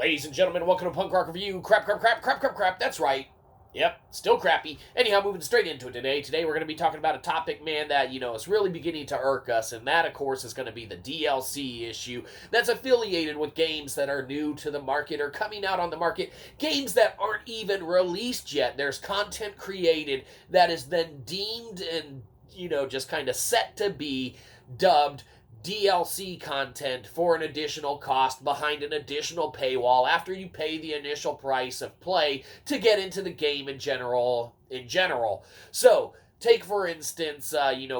Ladies and gentlemen, welcome to Punk Rock Review. Crap. That's right. Yep, still crappy. Anyhow, moving straight into it today. Today we're going to be talking about a topic, man, that, is really beginning to irk us, and that, of course, is going to be the DLC issue that's affiliated with games that are new to the market or coming out on the market, games that aren't even released yet. There's content created that is then deemed and, just kind of set to be dubbed DLC content for an additional cost behind an additional paywall after you pay the initial price of play to get into the game in general. So, take for instance,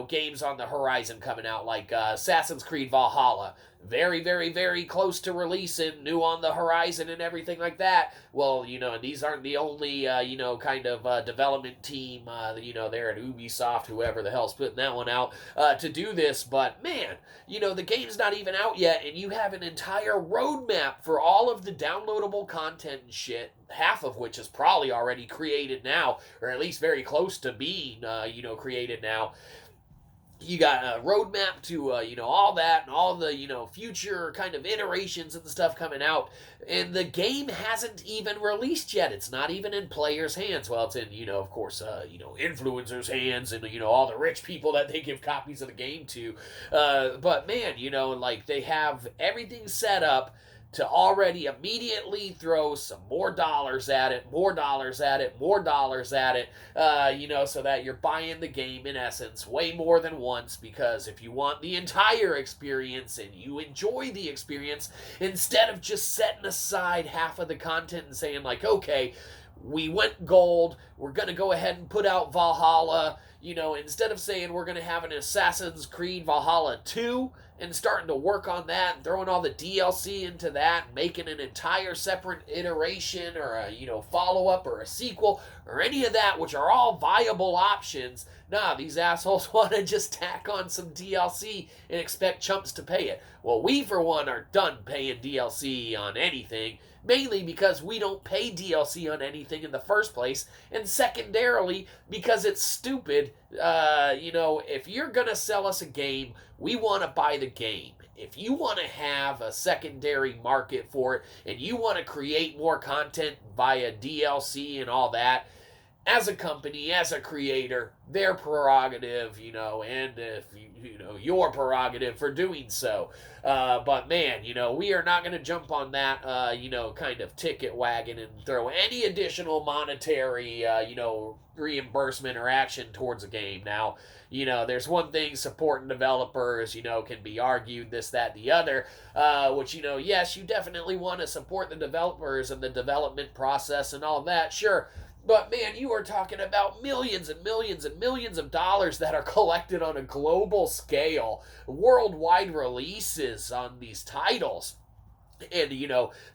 games on the horizon coming out like Assassin's Creed Valhalla. Very, very, very close to releasing, new on the horizon and everything like that. Well, and these aren't the only, development team, there at Ubisoft, whoever the hell's putting that one out, to do this. But, man, the game's not even out yet, and you have an entire roadmap for all of the downloadable content and shit, half of which is probably already created now, or at least very close to being, created now. You got a roadmap to, all that and all the, future kind of iterations and stuff coming out. And the game hasn't even released yet. It's not even in players' hands. Well, it's in, of course, influencers' hands and, all the rich people that they give copies of the game to. But, man, they have everything set up to already immediately throw some more dollars at it, so that you're buying the game, in essence, way more than once, because if you want the entire experience and you enjoy the experience, instead of just setting aside half of the content and saying, okay, we went gold, we're going to go ahead and put out Valhalla, instead of saying we're going to have an Assassin's Creed Valhalla 2 and starting to work on that and throwing all the DLC into that and making an entire separate iteration or a, follow-up or a sequel or any of that, which are all viable options. Nah, these assholes want to just tack on some DLC and expect chumps to pay it. Well, we, for one, are done paying DLC on anything, mainly because we don't pay DLC on anything in the first place, and secondarily, because it's stupid. If you're going to sell us a game, we want to buy the game. If you want to have a secondary market for it, and you want to create more content via DLC and all that, as a company, as a creator, their prerogative, and if your prerogative for doing so. But man, we are not going to jump on that, kind of ticket wagon and throw any additional monetary, reimbursement or action towards a game. Now, there's one thing supporting developers, can be argued this, that, the other, which, yes, you definitely want to support the developers and the development process and all that, sure. But, man, you are talking about millions and millions and millions of dollars that are collected on a global scale, worldwide releases on these titles. And,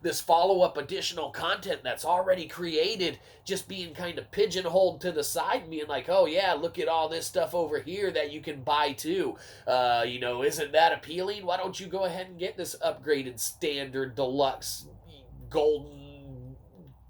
this follow-up additional content that's already created just being kind of pigeonholed to the side and being like, oh, yeah, look at all this stuff over here that you can buy, too. Isn't that appealing? Why don't you go ahead and get this upgraded standard deluxe golden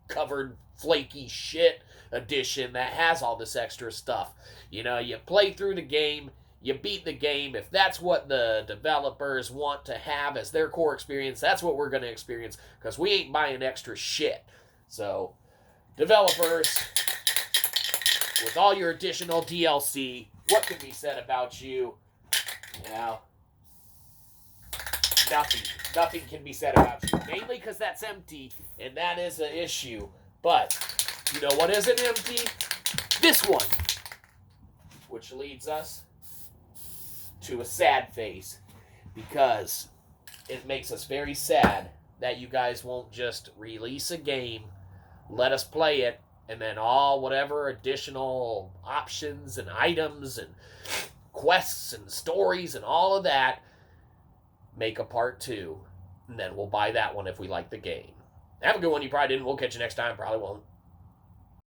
covered flaky shit edition that has all this extra stuff? You play through the game, you beat the game. If that's what the developers want to have as their core experience, that's what we're going to experience, because we ain't buying extra shit. So, developers, with all your additional DLC, what can be said about you? Nothing can be said about you. Mainly because that's empty, and that is an issue. But, what isn't empty? This one. Which leads us to a sad face. Because it makes us very sad that you guys won't just release a game, let us play it, and then whatever additional options and items and quests and stories and all of that, make a part 2. And then we'll buy that one if we like the game. Have a good one. You probably didn't. We'll catch you next time. Probably won't.